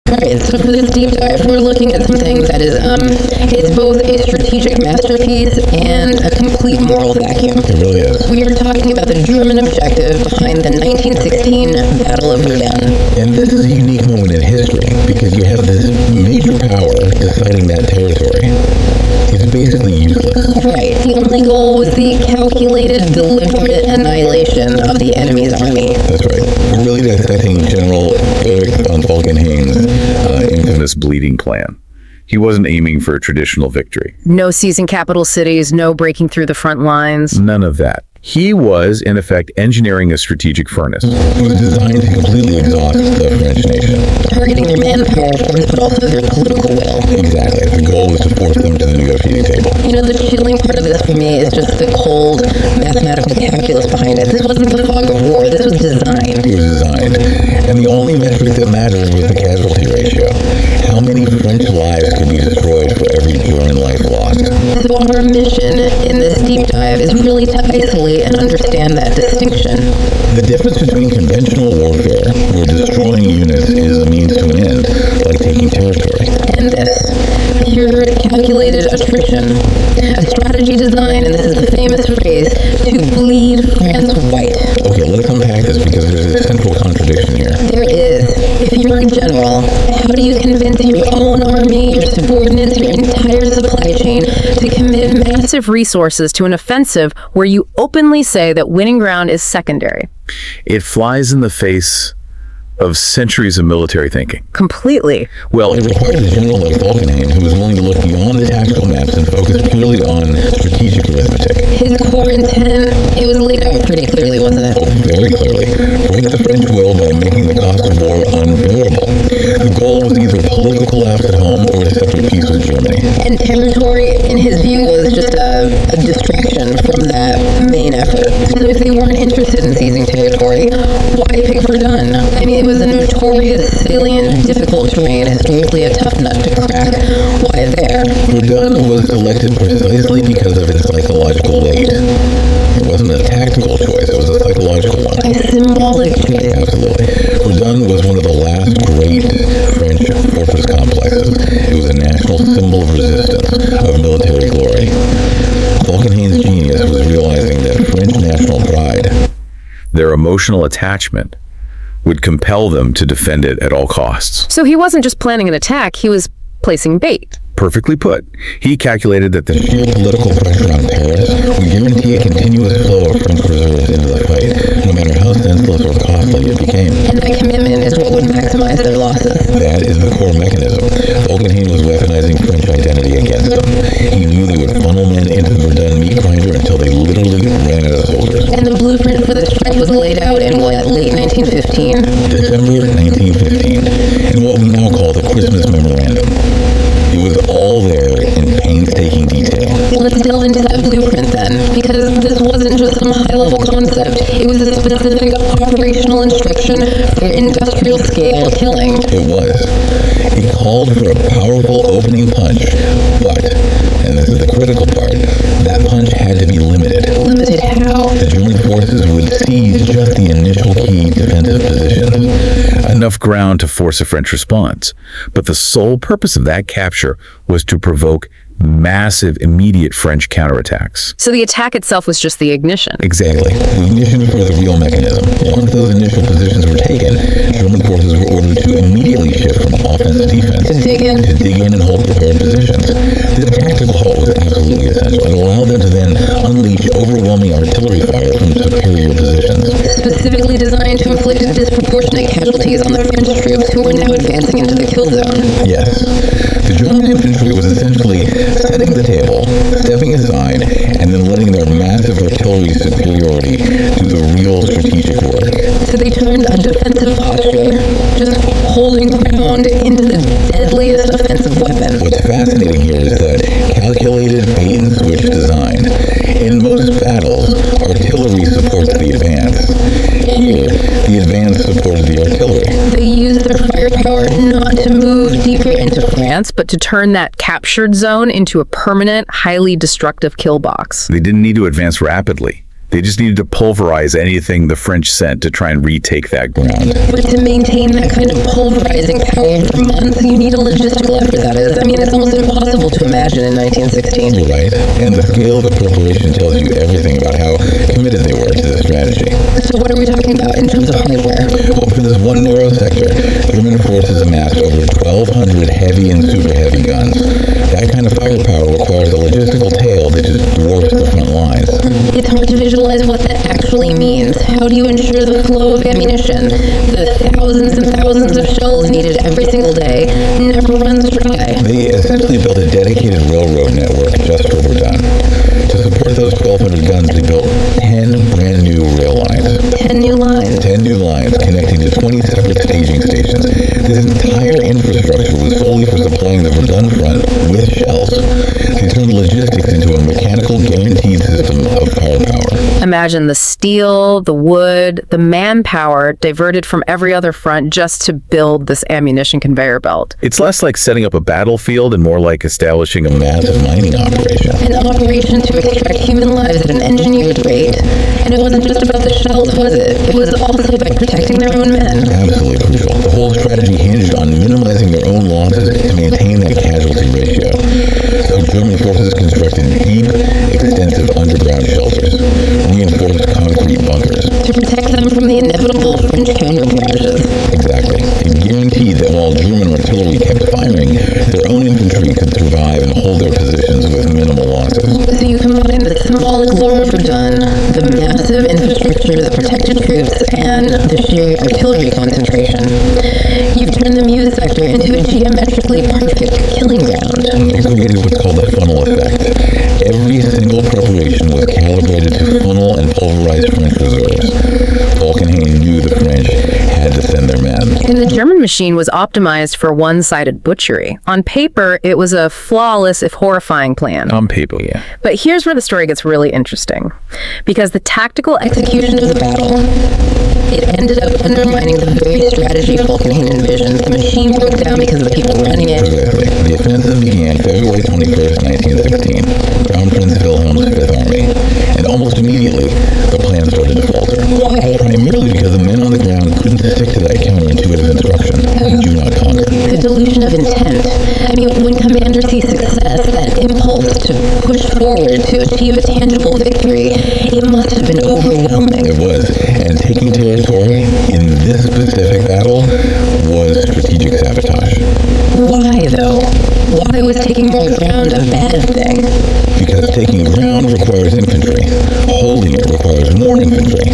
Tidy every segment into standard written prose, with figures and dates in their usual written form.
Right, so for this deep dive, we're looking at something that is, it's both a strategic masterpiece and a complete moral vacuum. It really is. We are talking about the German objective behind the 1916 Battle of Verdun. And this is a unique moment in history because you have this major power deciding that territory. It's basically useless. Right, the only goal was the calculated, deliberate annihilation of the enemy's army. That's right. We're really dissecting General Erich von Falkenhayn's Infamous bleeding plan. He wasn't aiming for a traditional victory. No seizing capital cities, no breaking through the front lines. None of that. He was, in effect, engineering a strategic furnace. It was designed to completely exhaust the French nation. Targeting their manpower force, but also their political will. Exactly. The goal was to force them to the negotiating table. You know, the chilling part of this for me is just the cold mathematical calculus behind it. This wasn't the fog of war. This was design. It was designed. And the only metric that mattered was the casualty ratio. How many French lives could be destroyed for every German life lost? So our mission in this deep dive is really to isolate and understand that distinction. The difference between conventional warfare, where destroying units is a means to an end, like taking territory, And this pure calculated attrition. A strategy design, and this is the famous phrase, to bleed France white. Okay, let's unpack this because there's a central contradiction here. There is. If you're a general, how do you convince your own army, your subordinates, your entire supply chain to commit Massive resources to an offensive where you openly say that winning ground is secondary? It flies in the face of centuries of military thinking. Completely. Well, It required a general like Falkenhayn who was willing to look beyond the tactical maps and focus purely on strategic arithmetic. his core intent? It was laid out pretty clearly, wasn't it? Oh, very clearly. Break the French will by making the cost of war unbearable. The goal was either political collapse at home or to separate peace with Germany. And territory, in his view, was just a distraction from that main effort. So if they weren't interested in seizing territory, why pick Verdun? I mean, it was a notorious, salient, difficult terrain, historically a tough nut to crack. Why there? Verdun was selected precisely because of its psychological weight. It wasn't a tactical choice, it was a psychological one. A symbolic choice. Absolutely. Verdun was one of the last great French fortress complexes. It was a national symbol of resistance, of military glory. Falkenhayn's genius was realizing that French national pride, their emotional attachment, would compel them to defend it at all costs. So he wasn't just planning an attack, he was placing bait. Perfectly put. He calculated that the sheer political pressure on Paris would guarantee a continuous flow of French reserves into the fight, no matter how senseless or costly it became. And that commitment is what would maximize their losses. That is the core mechanism. Falkenhayn was weaponizing French identity against them. He knew they would funnel men into the Verdun meat grinder until they literally ran out of soldiers. And the blueprint for the strike was laid out in what, late 1915? December 1915, in what we now call the Christmas Memorandum. It was all there in painstaking detail. Let's delve into that blueprint then, because this wasn't just some high-level concept. It was a specific operational instruction for industrial-scale killing. It was. It called for a powerful opening punch, but, and this is the critical part, that punch had to be limited. Limited how? The German forces would seize just the initial key defensive positions. enough ground to force a French response. But the sole purpose of that capture was to provoke massive, immediate French counterattacks. So the attack itself was just the ignition. Exactly. The ignition for the real mechanism. Once those initial positions were taken, German forces were ordered to immediately shift from offense to defense. To dig in and hold prepared positions. This tactical halt was absolutely essential. It allowed them to then unleash overwhelming artillery fire from superior positions. Specifically designed to inflict disproportionate casualties on the French troops who were now advancing into the kill zone. Yes. The German infantry was essentially setting the table, stepping aside, and then letting their massive artillery superiority do the real strategic work. So they turned a defensive posture, just holding ground, into the deadliest offensive weapon. What's fascinating here is that calculated bait-and-switch design. In most battles, artillery supports the advance. Here, the advance supported the artillery. They used their firepower not to move deeper into France, But to turn that captured zone into a permanent, highly destructive kill box. They didn't need to advance rapidly. They just needed to pulverize anything the French sent to try and retake that ground. But to maintain that kind of pulverizing power for months, you need a logistical effort, that is. I mean, it's almost impossible to imagine in 1916. You're right. And the scale of the preparation tells you everything about how committed they were to the strategy. So what are we talking about in terms of hardware? Well, for this one narrow sector, German forces amassed over 1,200 heavy and super heavy guns. That kind of firepower requires a logistical tail that just dwarfs the front lines. It's hard to visualize what that actually means. How do you ensure the flow of ammunition? The thousands and thousands of shells needed every single day never runs dry. They essentially built a dedicated railroad network just for Verdun. To support those 1,200 guns, they built 10 brand new rail lines. 10 new lines. 10 new lines connecting to 20 separate staging stations. This entire infrastructure was solely for supplying the Verdun front with shells. They turned logistics into a mechanical guaranteed system of firepower. Imagine the steel, the wood, the manpower diverted from every other front just to build this ammunition conveyor belt. It's less like setting up a battlefield and more like establishing a Massive mining operation. An operation to extract human lives at an engineered rate. And it wasn't just about the shells, was it? It was also by protecting their own men. Absolutely crucial. The whole strategy hinged on minimizing their own losses to maintain that casualty ratio. So German forces constructed deep, extensive underground shelters, reinforced concrete bunkers. To protect them from the inevitable French counter-barrages. Exactly. It guaranteed that while German artillery kept firing, their own infantry could survive and hold their positions with minimal losses. So you combine the symbolic lore of Verdun, the massive infrastructure, the protected troops, and the sheer artillery concentration. You've turned the Meuse sector into a geometrically perfect killing ground. They created what's called the funnel effect. Every single preparation was calibrated to funnel and pulverize French reserves. Falkenhayn knew the French had to send their men. And the German machine was optimized for one-sided butchery. On paper, it was a flawless, if horrifying, plan. on paper, yeah. But here's where the story gets really interesting. Because the tactical Execution of the battle, it ended up undermining the very strategy Falkenhayn envisioned. The machine broke down because of the people running it. Exactly. The offensive began February 21st, 1916, Crown Prince Wilhelm's Fifth Army. And almost immediately, the plan started to falter. Why? Primarily because the men on the ground couldn't stick to that counterintuitive instruction. Do not conquer. The delusion of intent. I mean, when commanders see success, that impulse to push forward to achieve a tangible victory, it must have been overwhelming. It was. And taking territory in this specific battle was strategic sabotage. Why, though? Why was taking more ground a bad thing? Because taking ground requires infantry. Holding it requires more infantry.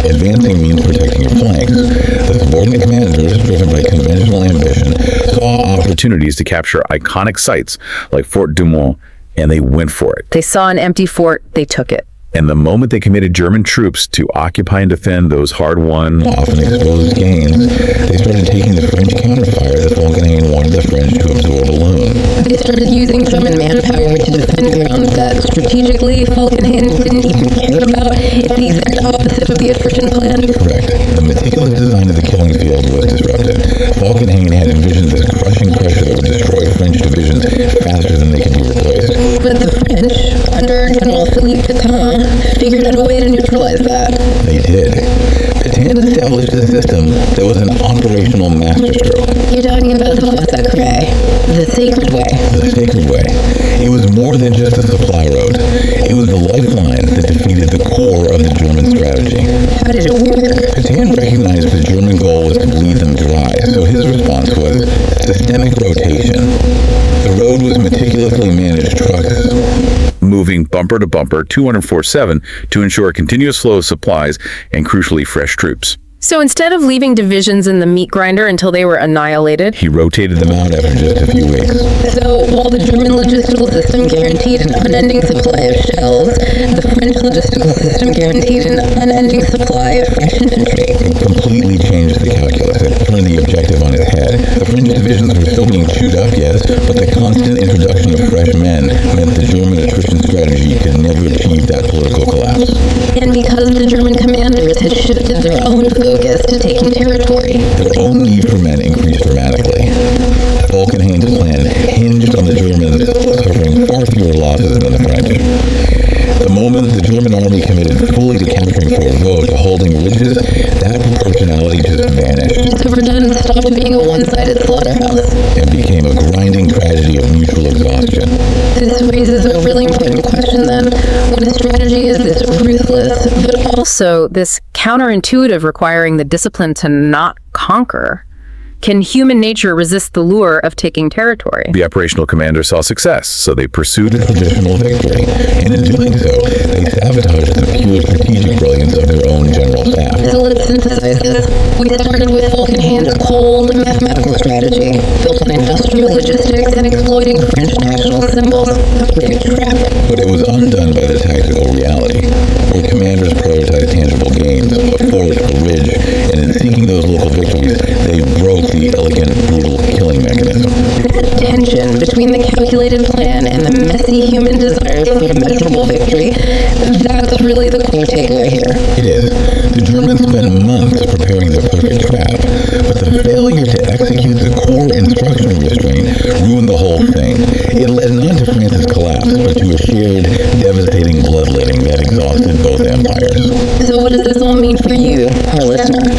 Advancing means protecting your flanks. The subordinate commanders, driven by conventional ambition, saw Opportunities to capture iconic sites like Fort Douaumont, and they went for it. they saw an empty fort, they took it. And the moment they committed German troops to occupy and defend those hard-won, often exposed gains, they started taking the French counterfire that Falkenhayn wanted the French to absorb alone. They started using German manpower to defend ground that strategically Falkenhayn didn't even care about. It's the exact opposite of the Attrition plan. Correct. The meticulous design of the killing field was disrupted. Falkenhayn had envisioned this crushing pressure that would destroy French divisions faster than they could be replaced. But the French, under General Philippe Petain, figured out a way to neutralize that. They did. Petain established a system that was an operational masterstroke. You're talking about the Massacre, the sacred way. The sacred way. It was more than just a supply road. It was the lifeline that defeated the core of the German strategy. How did it work? Petain recognized the German goal was to bleed them dry, so his response was systemic rotation. The road was meticulously managed trucks, moving bumper to bumper 204/7 to ensure a continuous flow of supplies and, crucially, fresh troops. So instead of leaving divisions in the meat grinder until they were annihilated, He rotated them them out after just a few weeks. So, while the German logistical system guaranteed an unending supply of shells, the French logistical system guaranteed an unending supply of fresh infantry. It completely changed the calculus. It turned the objective on its head. The French divisions were still being chewed up, yes, but the constant introduction of fresh men meant the German attrition strategy could never achieve that political collapse. And because the German commanders had shifted their own focus to taking territory, Their own need for men increased dramatically. Falkenhayn's plan hinged on the Germans suffering far fewer losses than the French. The moment the German army committed fully to strategy is this ruthless, but Also, this counterintuitive requiring the discipline to not conquer. Can human nature resist the lure of taking territory? The operational commander saw success, so they pursued a it. traditional victory, and in doing so, they sabotaged the pure strategic brilliance of their own general staff. so let's synthesize this. We started with Falkenhayn's cold mathematical strategy, built on industrial logistics and exploiting French national symbols. A pretty trap. But it was undone by the tactical reality, where commanders prioritized tangible gains, a fort, a ridge, and in seeking those local victories, they broke the elegant, brutal killing mechanism. That tension between the calculated plan and the messy human desires for measurable victory, that's really the core takeaway here. It is. The Germans spent months preparing the perfect trap, but the failure to execute the core instruction restraint ruined the whole thing. It led not to France's collapse, but to a shared, devastating bloodletting that exhausted both empires. So what does this all mean for you, our listener?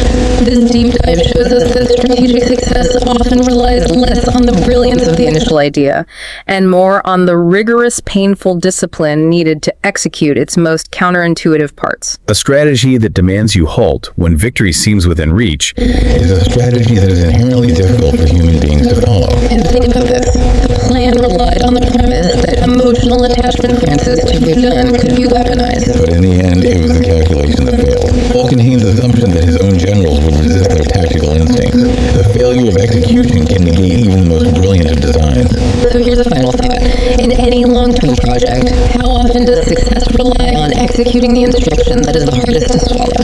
This deep dive shows us that strategic success often relies less on the brilliance of the initial Idea, and more on the rigorous, painful discipline needed to execute its most counterintuitive parts. A strategy that demands you halt when victory seems within reach. Is a strategy that is inherently difficult for human beings to follow. And think about this. The plan relied on the premise that emotional attachment, Francis, to Verdun could be weaponized. But in the end, it was the calculation that failed. Falkenhayn's assumption that his own generals would resist their tactical instincts. The failure of execution can negate even the most brilliant of designs. So here's a final thought. In any long-term project, how often does success rely on executing the instruction that is the hardest to swallow?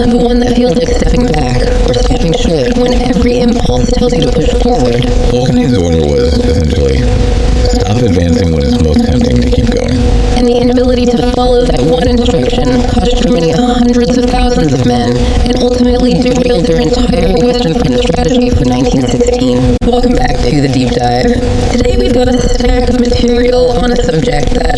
The one that feels like stepping back or stopping short when every impulse tells you to push forward. Falkenhayn's order was, essentially, stop advancing when it's most tempting to keep going. And the inability to follow that one instruction cost Germany hundreds of thousands of men and ultimately derailed their entire Western Front strategy for 1916. Welcome back to the deep dive. Today we've got a stack of material on a subject that,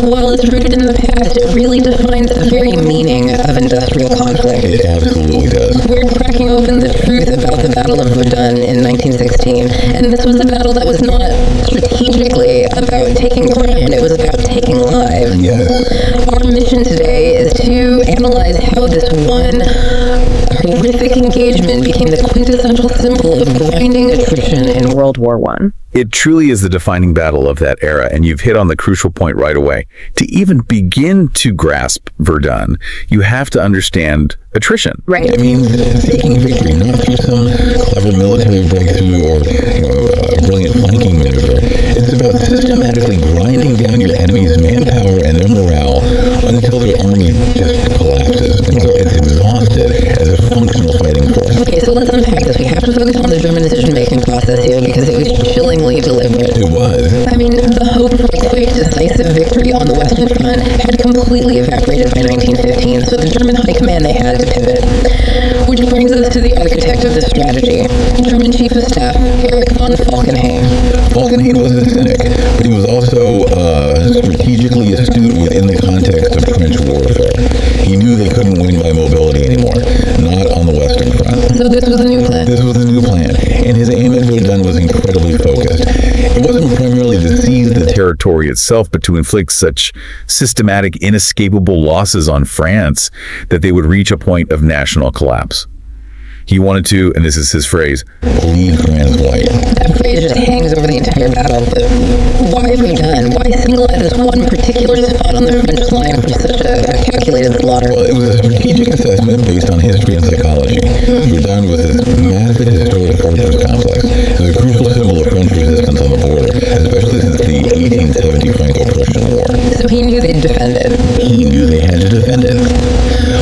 while it's rooted in the past, it really defines the very meaning of industrial conflict. It absolutely does. We're cracking open the truth about the Battle of Verdun in 1916, and this was a battle that was not strategically about taking ground, it was about taking lives. Yes. Our mission today is to analyze how this one horrific engagement became the quintessential symbol of grinding attrition in World War I. It truly is the defining battle of that era, and you've hit on the crucial point right away. To even begin to grasp Verdun, you have to understand attrition. Right. It means seeking victory, not through some clever military breakthrough or a brilliant flanking maneuver. It's about systematically grinding down your enemy's manpower and their morale until their army just collapses, until it's exhausted as a functional fighting force. Okay, so let's unpack this. We have to focus on the German decision-making process here because it was chillingly deliberate. It was. I mean, the hope for a quick, decisive victory on the Western Front had completely evaporated by 1915, so the German high command, they had to pivot. Which brings us to the architect of this strategy, German Chief of Staff, Erich von Falkenhayn. Falkenhayn was a cynic, but he was also strategically astute within the context of trench warfare. He knew they couldn't win by mobility anymore, not on the Western Front. So this was a new plan. This was a new plan, and his aim at Verdun was incredibly focused. It wasn't primarily to seize the Territory itself, but to inflict such systematic, inescapable losses on France that they would reach a point of national collapse. He wanted to, and this is his phrase, bleed France white. That phrase just hangs over the entire battle, but why Verdun? Why single out this one particular spot on the French line for such a calculated slaughter? Well, it was a strategic assessment based on history and psychology. Verdun was this massive historic fortress complex. It was a crucial symbol of French resistance on the border, especially since the 1870 Franco-Prussian War. So he knew they'd defend it. He knew they had to defend it.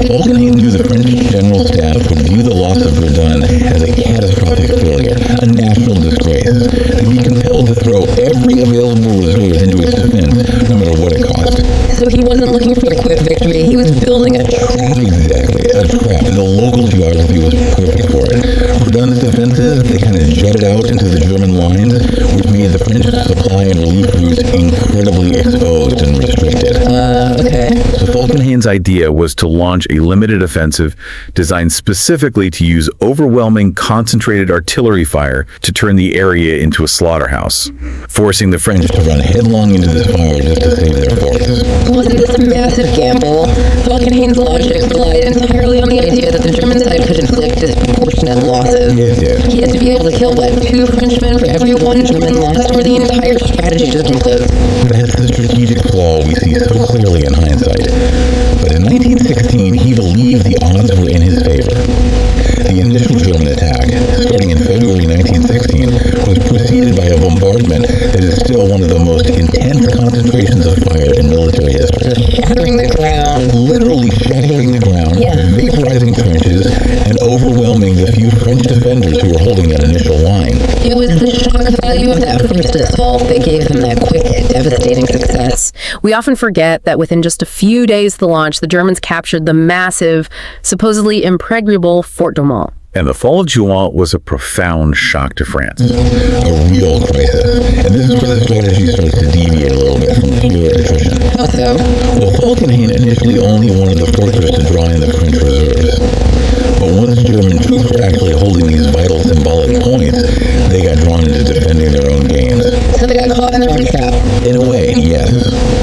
Falkenhayn knew the French general staff would view the loss of Verdun as a catastrophic failure, a national disgrace. They'd be compelled to throw every available resource into its defense, no matter what it cost. So he wasn't looking for a quick victory, he was building a trap. Exactly, a trap. The local geography was perfect for it. Verdun's defenses, they kind of jutted out into the German lines, which made the French supply and relief routes incredibly exposed and restricted. Okay. So Falkenhayn's idea was to launch a limited offensive designed specifically to use overwhelming concentrated artillery fire to turn the area into a slaughterhouse, forcing the French to run headlong into this fire just to save their forts. Wasn't this a massive gamble? Falkenhayn's logic relied entirely on the idea that the German side could inflict disproportionate losses. It did. He had to be able to kill, 2 Frenchmen for every 1 German lost, or the entire strategy just implodes. That's the strategic flaw we see so clearly in hindsight. But in 1916, he believed the odds were in his favor. The initial German attack, starting in February 1916, was preceded by a bombardment that is still one of the most intense concentrations of fire in military history. Shattering the ground. Literally shattering the ground, vaporizing trenches, and overwhelming the few French defenders who were holding that initial line. It was the shock value of that first assault that gave them that quick, devastating success. We often forget that within just a few days of the launch, the Germans captured the massive, supposedly impregnable Fort Douaumont. And the fall of Douaumont was a profound shock to France. A real crisis. And this is where the strategy starts to deviate a little bit from pure attrition. How so? Well, Falkenhayn initially only wanted the fortress to draw in the French reserves. But once German troops were actually holding these vital symbolic points, they got drawn into defending their own gains. So they got caught in their own trap. In a way, yes.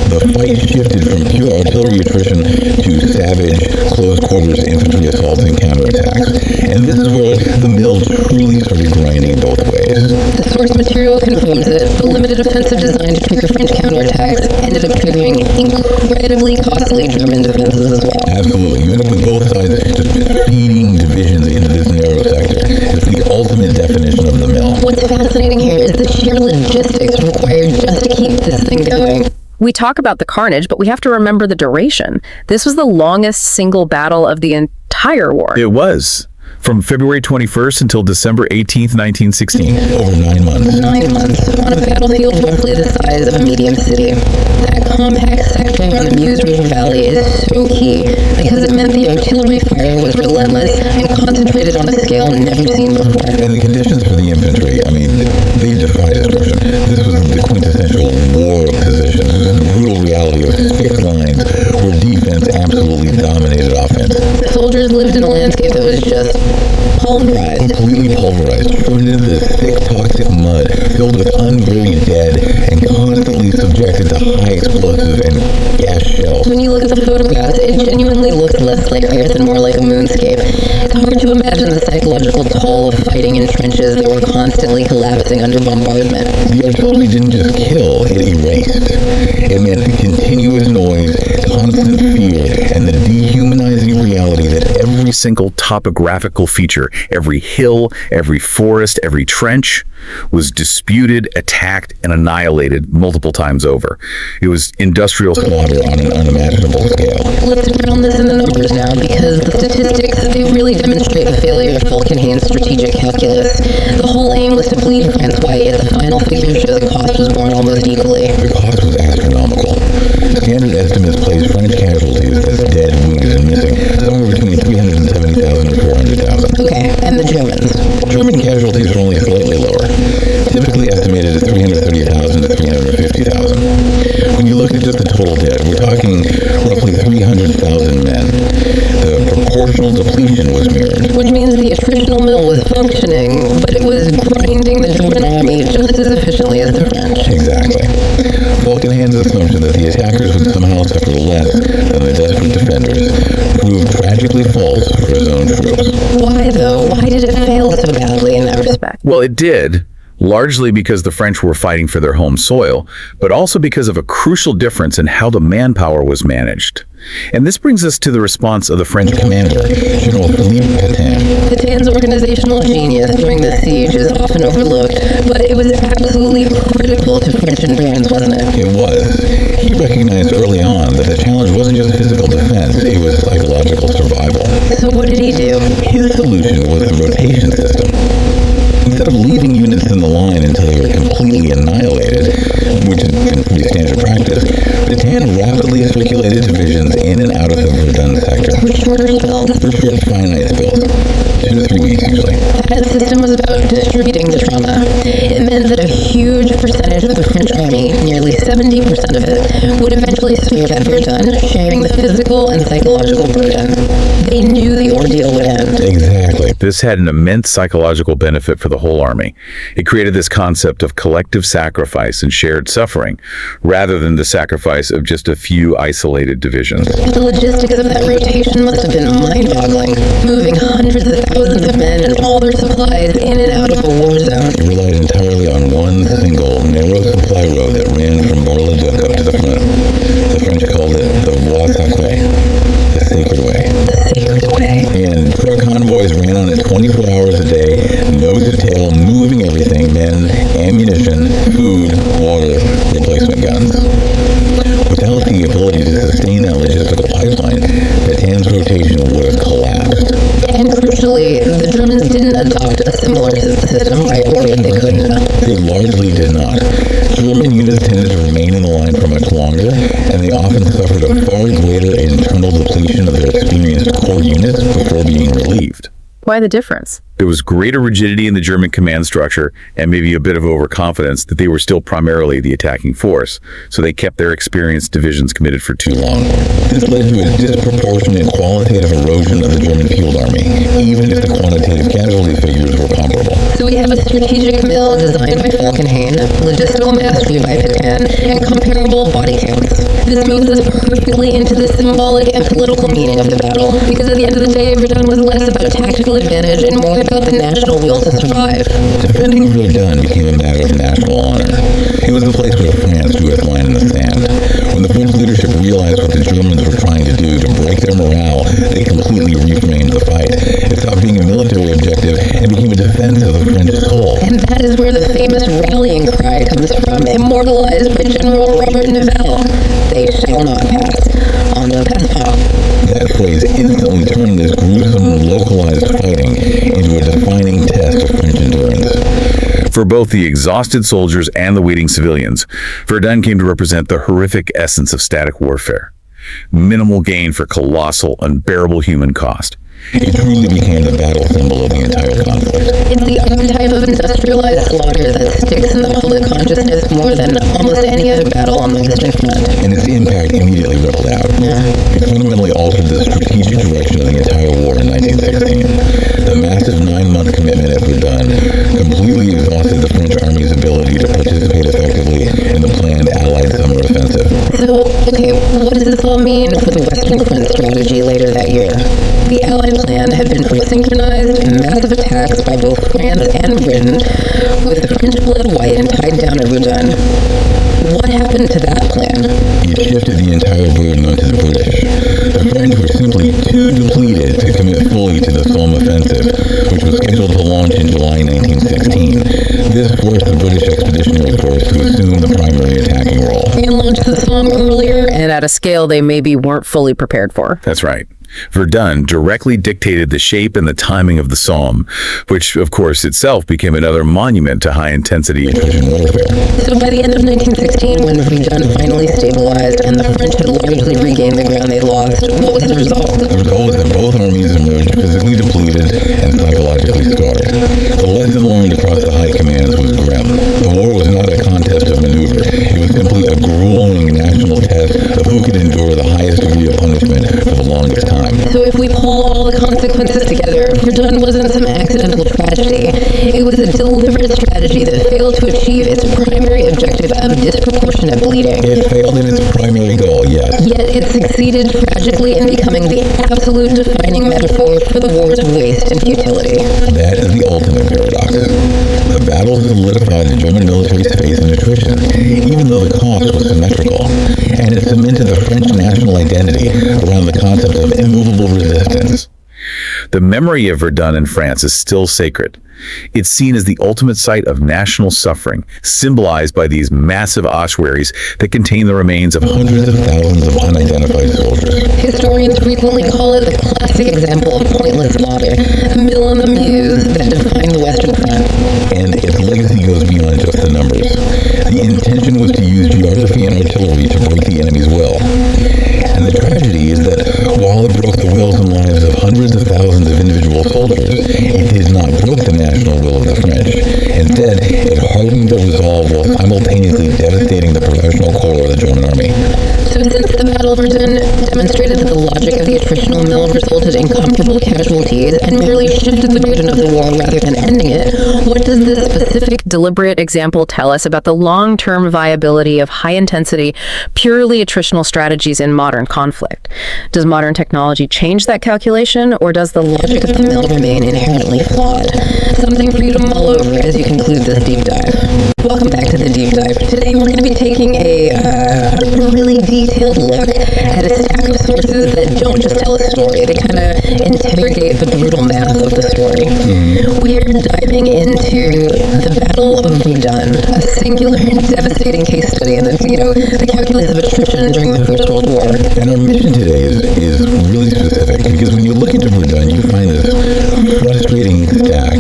The fight shifted from pure artillery attrition to savage, close-quarters infantry assaults and counterattacks. And this is where the mill truly started grinding both ways. The source material confirms it. The limited offensive design to trigger French counterattacks ended up triggering incredibly costly German defenses as well. Absolutely. You end up with both sides just feeding divisions into this narrow sector. It's the ultimate definition of the mill. What's fascinating here is the sheer logistics required just to keep this thing going. We talk about the carnage, but we have to remember the duration. This was the longest single battle of the entire war. It was. From February 21st until December 18th, 1916. Over 9 months. 9 months on a battlefield roughly the size of a medium city. That compact sector on the Meuse River Valley is so key because it meant the artillery fire was relentless and concentrated on a scale never seen before. And the conditions for the infantry, they defy description. This was the quintessential war position. This was the brutal reality of 6 lines where defense absolutely dominated offense. The soldiers lived in a landscape that was just pulverized. Completely pulverized, turned into this thick, toxic mud filled with unburied dead and constantly subjected to high explosive and gas shells. When you look at the photographs, it genuinely looks less like Earth and more like a moonscape. It's hard to imagine the psychological toll of fighting in trenches that were constantly collapsing under bombardment. The artillery didn't just kill, it erased. It meant continuous noise, constant fear, and the dehumanizing reality that Every single topographical feature, every hill, every forest, every trench was disputed, attacked, and annihilated multiple times over. It was industrial slaughter on an unimaginable scale. Let's ground this in the numbers now, because the statistics, they really demonstrate the failure of Falkenhayn's strategic calculus. The whole aim was to bleed France white, yet the final figures show the cost was borne almost equally. The cost was astronomical. Standard estimates place French casualties as dead, wounded, and missing somewhere between 370,000 and 400,000. Okay, and the Germans? German casualties are only slightly lower, typically estimated at 330,000 to 350,000. When you look at just the total dead, we're talking roughly 300,000 men. The proportional depletion was mirrored. Which means the attritional mill was functioning, but it was grinding the German army just as efficiently as the French. Exactly. Falkenhayn's assumption that the attackers would somehow suffer less than the desperate defenders proved tragically false for his own troops. Why, though? Why did it fail so badly in that respect? Well, it did, largely because the French were fighting for their home soil, but also because of a crucial difference in how the manpower was managed. And this brings us to the response of the French commander, General Philippe Petain. Petain's organizational genius during the siege is often overlooked, but it was absolutely critical to French endurance, wasn't it? It was. He recognized early on that the challenge wasn't just physical defense, it was psychological survival. So what did he do? His solution was the rotation system. Instead of leaving units in the line until they were completely annihilated, which has been pretty standard practice, Petain rapidly circulated divisions in and out of the Verdun sector. For shorter spells? For short, finite spells. 2 to 3 weeks, usually. That system was about distributing the trauma. It meant that a huge percentage of the French army, nearly 70% of it, would eventually serve at Verdun, sharing the physical and psychological burden. They knew the ordeal would end. Exactly. This had an immense psychological benefit for the whole army. It created this concept of collective sacrifice and shared suffering, rather than the sacrifice of just a few isolated divisions. The logistics of that rotation must have been mind-boggling, moving hundreds of thousands of men and all their supplies in and out of a war zone. It relied entirely on one single, narrow supply road that ran from Bar-le-Duc up to the front. The French called it the Voie Sacrée, the sacred way. The sacred way. And truck convoys ran on it 24 hours a day, nose to tail, moving everything: men, ammunition, food, water, replacement guns. Without the ability to sustain that logistical pipeline, Petain's rotation would have collapsed. And crucially, the Germans didn't adopt a similar system right away. They couldn't. They largely did not. German units tended to remain in the line for much longer, and they often suffered a far greater internal depletion of their experienced core units before being relieved. Why the difference? There was greater rigidity in the German command structure and maybe a bit of overconfidence that they were still primarily the attacking force, so they kept their experienced divisions committed for too long. This led to a disproportionate qualitative erosion of the German field army, even if the quantitative casualty figures were comparable. So we have a strategic mill designed by Falkenhayn, logistical mastery by Petain, and comparable body counts. This moves us perfectly into the symbolic and political meaning of the battle, because at the end of the day, Verdun was less about tactical advantage and more about the national will to survive. Defending Verdun became a matter of national honor. It was the place where France drew its line in the sand. When the French leadership realized what the Germans were trying to do to break their morale, they completely reframed the fight. It stopped being a military objective and became a defense of the French soul. And that is where the famous rallying cry comes from, immortalized by General Robert Nivelle. They shall not pass. On ne passe pas. That phrase instantly turned this gruesome, localized fighting into a defining test of French endurance. For both the exhausted soldiers and the waiting civilians, Verdun came to represent the horrific essence of static warfare. Minimal gain for colossal, unbearable human cost. It truly became the battle symbol of the entire conflict. It's the archetype of industrialized slaughter that sticks in the public consciousness more than almost any other battle on the Western Front. And its impact immediately rippled out. It fundamentally altered the strategic direction of the entire war in 1916. The massive 9-month commitment at Verdun completely exhausted the French army's ability to participate effectively in the planned Allied summer offensive. So, okay, what does this all mean for the Western Front strategy later that year? The Allied plan had been for synchronized massive attacks by both France and Britain, with the French blood white and tied down at Verdun. What happened to that plan? It shifted the entire burden onto the British. The French were simply too depleted to commit fully to the Somme offensive, which was scheduled to launch in July 1916. This forced the British Expeditionary Force to assume the primary attacking role. And launched the Somme earlier, And at a scale they maybe weren't fully prepared for. That's right. Verdun directly dictated the shape and the timing of the Somme, which, of course, itself became another monument to high-intensity Attrition warfare. So by the end of 1916, when Verdun finally stabilized and the French had largely regained the ground they lost, what was the result? The result was that both armies emerged physically depleted and psychologically scarred. The lesson learned across the high commands was grim. The war was not a contest of maneuver. It was simply a grueling national test of who could endure the highest degree of punishment for the longest time. So if we pull all the consequences together, Verdun wasn't some accidental tragedy. It was a deliberate strategy that failed to achieve its primary objective of disproportionate bleeding. It failed in its primary goal, yes. Yet it succeeded tragically in becoming the absolute defining metaphor for the war's waste and futility. That is the ultimate paradox. The battle solidified the German military's faith in attrition, even though the cost was symmetrical, and it cemented the French national identity around the concept of immovable resistance. The memory of Verdun in France is still sacred. It's seen as the ultimate site of national suffering, symbolized by these massive ossuaries that contain the remains of Hundreds of thousands of unidentified soldiers. Historians frequently call it the classic example of pointless slaughter, a mill on the Meuse that defined the Western Front. And its legacy goes beyond just the numbers. The intention was to use geography and artillery to break the enemy's will. And the tragedy is that while it broke the wills and lives of hundreds of thousands of individual soldiers, it did not break the national will of the French. Instead, it hardened the resolve while simultaneously devastating the professional core of the German army. So since the Battle of Verdun demonstrated that the logic of the attritional mill resulted in comfortable casualties and merely shifted the burden of the war rather than ending it, what does this specific Deliberate example tell us about the long-term viability of high-intensity, purely attritional strategies in modern conflict? Does modern technology change that calculation, or does the logic of the mill remain inherently flawed? Something for you to mull over as you conclude this deep dive. Welcome back to the deep dive. Today we're going to be taking a really detailed look at a stack of sources that don't just tell a story, they kind of interrogate the brutal math of the story. We're diving into the Battle of Verdun, a singular and devastating case study in the calculus of attrition during the First World War. And our mission today is really specific, because when you look into Verdun, you find this frustrating stack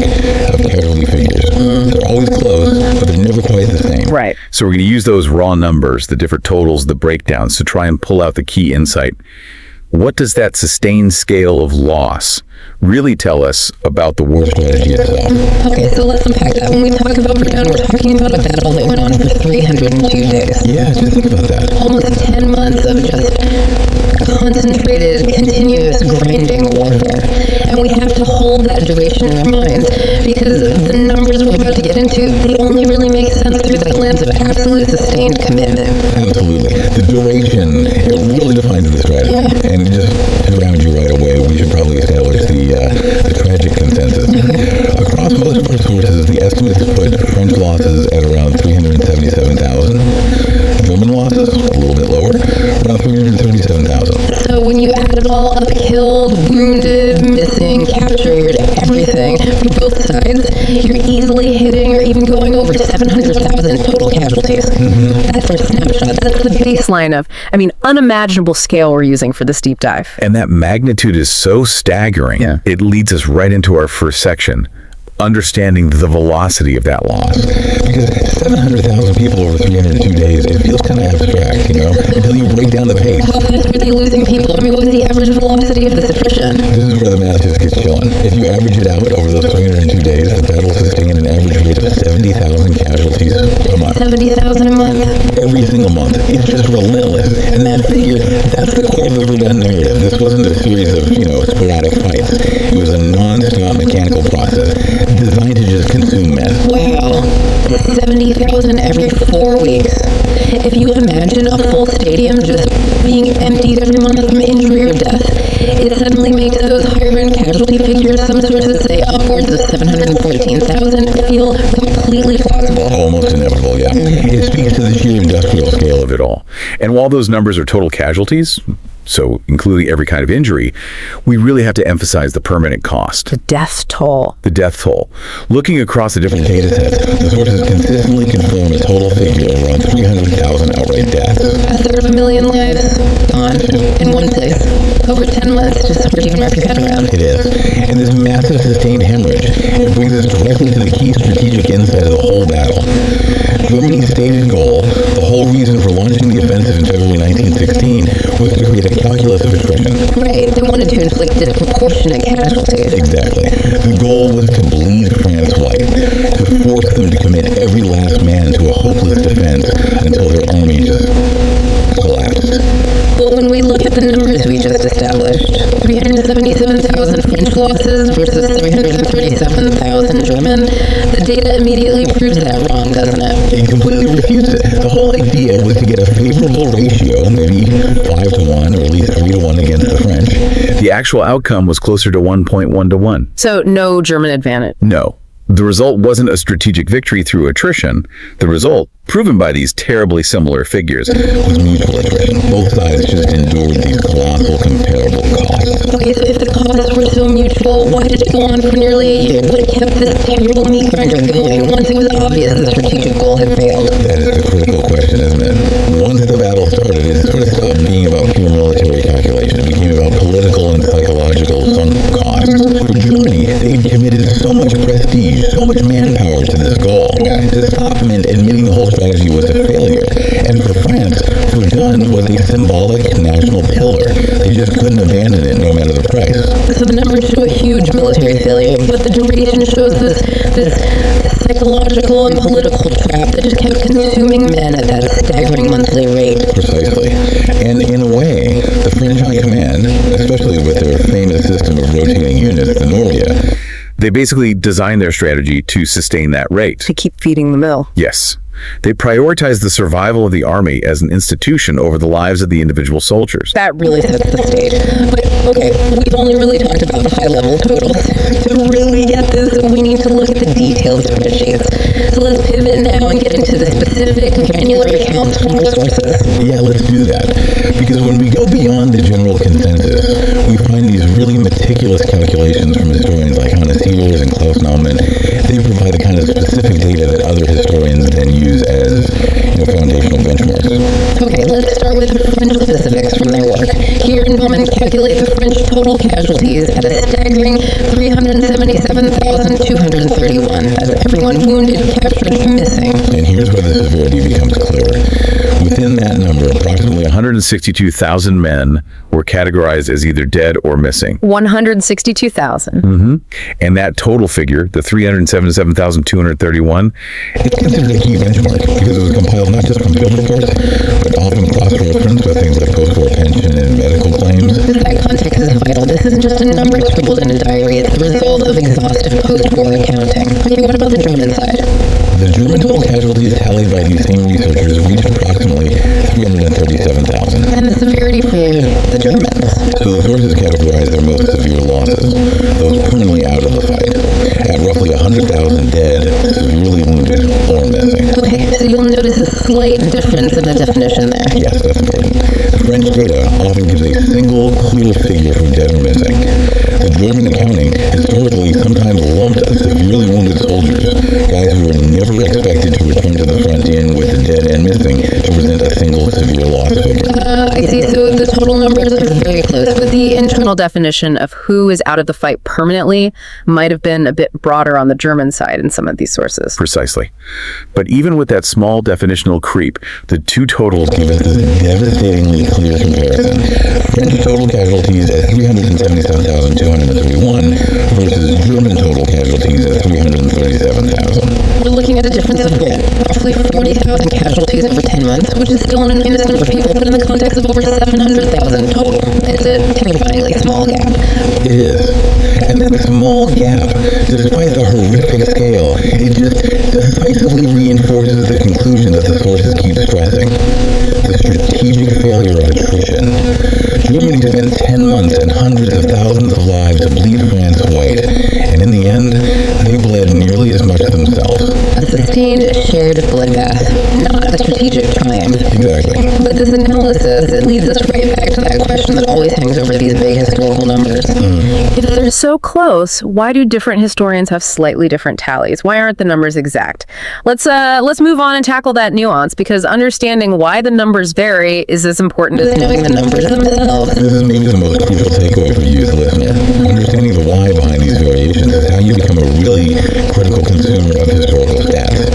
of casualty figures. They're always close, but they're never quite the same. Right. So we're going to use those raw numbers, the different totals, the breakdowns, to try and pull out the key insight. What does that sustained scale of loss really tell us about the war strategy itself? Okay, so let's unpack that. When we talk about Verdun, we're talking about a battle that went on for 302 days. Yeah, just think about that. Almost 10 months of just concentrated, continuous grinding warfare. And we have to hold that duration in our minds, because the numbers we're about to get into, they only really make sense through the lens of absolute sustained commitment. Absolutely. The duration, it really defines the strategy. Yeah. And just to ground you right away, we should probably establish the tragic consensus. Across most of our sources, the estimates put French losses at around 377,000. German losses, a little bit lower, around 337,000. So when you add it all up, killed, wounded, missing, captured, everything, from both sides, you're easily hitting or even going over 700,000 total casualties. That's our snapshot. That's the baseline of, unimaginable scale we're using for this deep dive? And that magnitude is so staggering, it leads us right into our first section, understanding the velocity of that loss. Because 700,000 people over 302 days, it feels kind of abstract, until you break down the pace. How fast were they losing people? What was the average velocity of this attrition? This is where the math just gets chilling. If you average it out over those 302 days, the battle sustained an average rate of 70,000 casualties a month. 70,000 a month? Every single month. It's just relentless. And that figure, that's the core of the Verdun narrative. This wasn't a series of, sporadic fights. It was a non-stop mechanical process designed to just consume men. Wow. 70,000 every 4 weeks. If you imagine a full stadium just being emptied every month from injury or death, it suddenly makes those higher-end casualty figures, some sources say upwards of 714,000, feel completely plausible. Almost inevitable, yeah. It speaks to the sheer industrial scale of it all. And while those numbers are total casualties, so including every kind of injury, we really have to emphasize the permanent cost. The death toll. The death toll. Looking across the different data sets, the sources consistently confirm a total figure of around 300,000 outright deaths. 1/3 million lives gone in one place. Over 10 months, just hard to even wrap your head around. It is. And this massive sustained hemorrhage, it brings us directly to the key strategic insight of the whole battle. Germany's stated goal, the whole reason for launching the offensive in February 1916, was to create a calculus of attrition. Right, they wanted to inflict disproportionate casualties. Exactly. The goal was to bleed France white, to force them to commit every last man to a hopeless defense until their army just collapsed. But when we look at the numbers we just established, 377,000 French losses versus 337,000 German, the data immediately proves that wrong, doesn't it? It completely refutes it. The whole idea was to get a favorable ratio, maybe 5-to-1 or at least 3-to-1 against the French. The actual outcome was closer to 1.1-to-1. So no German advantage. No. The result wasn't a strategic victory through attrition. The result, proven by these terribly similar figures, was mutual attrition. Both sides just endured these colossal comparable costs. Okay, so if the costs were so mutual, why did it go on for nearly a year? What kept this terrible meat grinder going once it was obvious the strategic goal had failed? That is the critical question, isn't it? Once the battle started, it sort of stopped being about pure military calculation. It became about political and psychological sunk costs. For Germany, they'd committed so much prestige, so much manpower to this goal. To stop them and admitting the whole strategy was a failure. And for France, Verdun was a symbolic national pillar. They just couldn't abandon it no matter the price. So the numbers show a huge military failure, but the duration shows this psychological and political trap that just kept consuming men at that staggering monthly rate. Precisely. And in a way, the French High Command, especially with their famous system of rotating units, the Noria, They basically designed their strategy to sustain that rate. To keep feeding the mill. Yes. They prioritized the survival of the army as an institution over the lives of the individual soldiers. That really sets the stage. But, okay, we've only really talked about the high-level totals. To really get this, we need to look at the detailed spreadsheets. So let's pivot now and get into the specific granular accounts from our sources. Yeah, let's do that. Because when we go beyond the general consensus, we find these really meticulous calculations from historians like Hannes Sievers and Klaus Naumann. They provide the kind of specific data that other historians then use as foundational benchmarks. Okay, let's start with the French specifics from their work. Here in Naumann calculate the French total casualties at a staggering 377,231. That's everyone wounded, captured, missing. And here's where the severity becomes clearer. Within that number, approximately 162,000 men were categorized as either dead or missing. 162,000. And that total figure, the 377,231, it's considered a key benchmark because it was compiled not just from field reports, but often cross-referenced with things like post-war pension and medical claims. That context is vital. This isn't just a number scribbled in a diary. It's the result of exhaustive post-war accounting. Okay, what about the German side? The German total casualties tallied by these same researchers reached approximately 337,000. And the severity for the Germans. So the sources categorize their most severe losses, those permanently out of the fight, at roughly 100,000 dead, severely wounded, or missing. Okay, so you'll notice a slight difference in the definition there. Yes, that's important. The French data often gives a single clear figure for dead or missing. The German accounting historically sometimes lumped severely wounded soldiers, guys who were never expected to return to the front end with the dead and missing, to present a single severe loss figure. I see. So the total numbers are very close, but the Internal definition of who is out of the fight permanently might have been a bit broader on the German side in some of these sources. Precisely. But even with that small definitional creep, the two totals give us this devastatingly clear comparison. French total casualties at 377,231 versus German total casualties at 337,000. we're looking at a difference of roughly 40,000 casualties over 10 months, which is still an enormous number of people, but in the context of over 700,000 total, it's a terrifyingly small gap. It is. And that small gap, despite the horrific scale, it just decisively reinforces the conclusion that the sources keep stressing. The strategic failure of attrition. Germany spent 10 months and hundreds of thousands of lives to bleed France white, and in the end, they bled nearly as much themselves. A sustained, shared bloodbath, not a strategic triumph. Exactly. But this analysis, it leads us right back to that question that always hangs over these big historical numbers. If they're so close, why do different historians have slightly different tallies? Why aren't the numbers exact? Let's move on and tackle that nuance, because understanding why the numbers vary is as important as Knowing the numbers themselves. This is maybe the most crucial takeaway for you as a listener. Understanding the why behind these variations is how you become a really critical consumer of historical stats.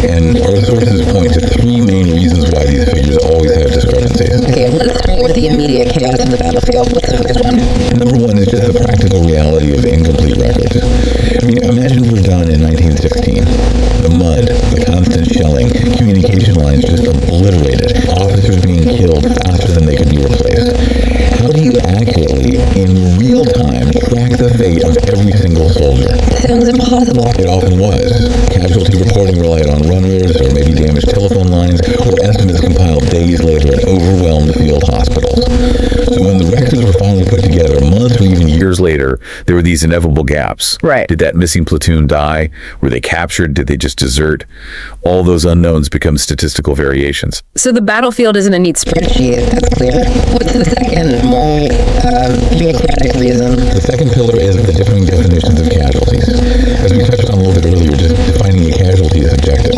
And our sources point to three main reasons why these figures always have discrepancies. Okay, let's start with the immediate chaos of the battlefield. What's the first one? Number one is just the practical reality of incomplete records. I mean, imagine Verdun in 1916. The mud, the constant shelling, communication lines just obliterated, officers being killed faster than they could be replaced. How do you accurately, in real time, track the fate of every single soldier? Sounds impossible. It often was. Casualty reporting relied on runners, or maybe damaged telephone lines, or estimates compiled days later at overwhelmed field hospitals. So when the records were finally put together, months or even years later, there were these inevitable gaps. Right. Did that missing platoon die? Were they captured? Did they just desert? All those unknowns become statistical variations. So the battlefield isn't a neat Spreadsheet, that's clear. What's the second, more bureaucratic reason? The second pillar is the differing definitions of casualties. As we touched on a little bit earlier, just defining a casualty is subjective.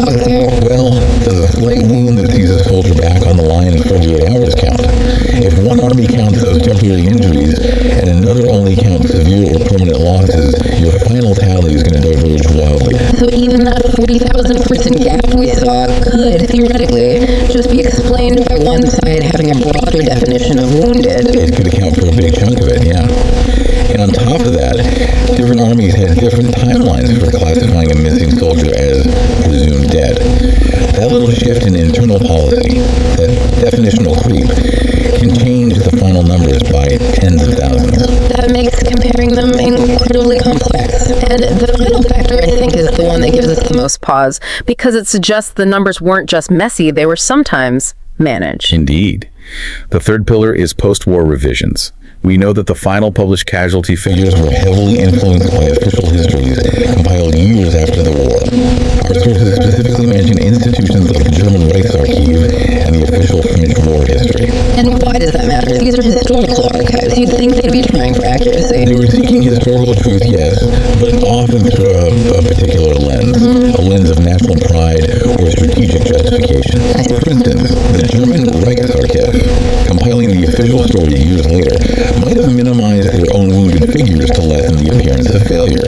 Well, does a slight wound that sees a soldier back on the line in 48 hours count? If one army counts those temporary injuries and another only counts severe or permanent losses, your final tally is going to diverge wildly. So even that 40,000 person gap we saw could, theoretically, just be That little shift in internal policy, that definitional creep, can change the final numbers by tens of thousands. That makes comparing them incredibly complex. And the final factor, I think, is the one that gives us the most pause, because it suggests the numbers weren't just messy, they were sometimes managed. Indeed. The third pillar is post-war revisions. We know that the final published casualty figures were heavily influenced by official histories compiled years after the war. Our sources specifically mention institutions like the German Reichsarchive and the official French war history. And why does that matter? These are historical archives. You'd think they'd be trying for accuracy. They were seeking historical truth, yes, but often through a particular lens, a lens of national pride or strategic justification. For instance, the German Reichsarchive, compiling the official story years later, might have minimized their own wounded figures to lessen the appearance of failure.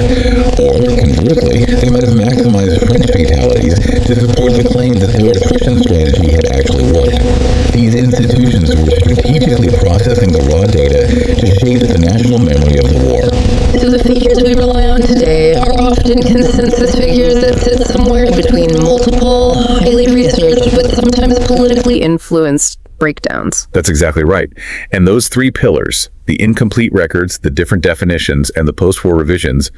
Or, conversely, they might have maximized French fatalities to support the claim that their attrition strategy had actually worked. These institutions were strategically processing the raw data to shape the national memory of the war. So the figures we rely on today are often consensus figures that sit somewhere between multiple, highly researched, but sometimes politically influenced breakdowns. That's exactly right. And those three pillars, the incomplete records, the different definitions, and the post-war revisions,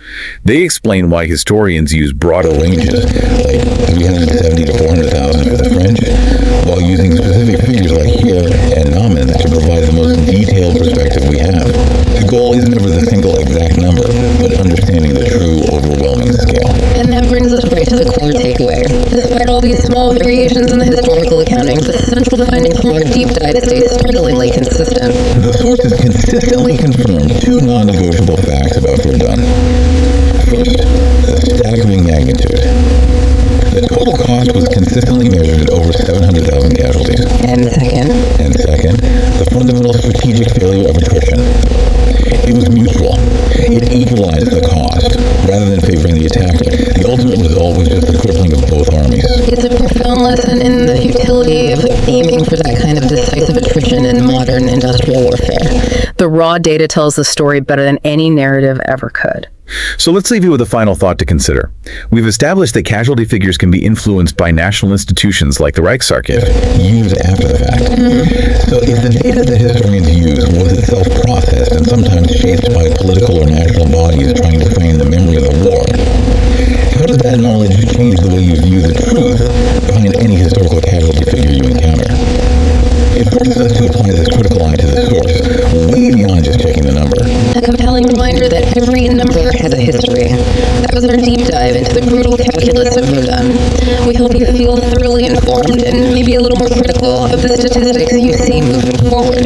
they explain why historians use broader ranges, like 370 to 400,000 for the French, while using specific figures like here and Namen to provide the most detailed perspective we have. The goal is never the single exact number, but understanding the true overwhelming scale. And that brings us right to the core takeaway. Despite all these small variations in the historical accounting, the central finding from our deep dive stays startlingly consistent. The sources consistently confirm two non-negotiable facts about Verdun. First, the staggering magnitude. The total cost was consistently measured at over 700,000 casualties. And second, the fundamental strategic failure of attrition. It was mutual. It equalized the cost, rather than favoring the attacker. The ultimate result was just the crippling of both armies. It's a profound lesson in the futility of aiming for that kind of decisive attrition in modern industrial warfare. The raw data tells the story better than any narrative ever could. So let's leave you with a final thought to consider. We've established that casualty figures can be influenced by national institutions like the Reichsarchive years after the fact. So if the data that historians use was itself processed and sometimes shaped by political or national bodies trying to frame the memory of the war, how does that knowledge change the way you view the truth behind any historical casualty figure you encounter? It forces us to apply this critical eye to the source, way beyond just checking the number. A compelling reminder that every number has a history. That was our deep dive into the brutal calculus of Verdun. We hope you feel thoroughly informed and maybe a little more critical of the statistics you see moving forward.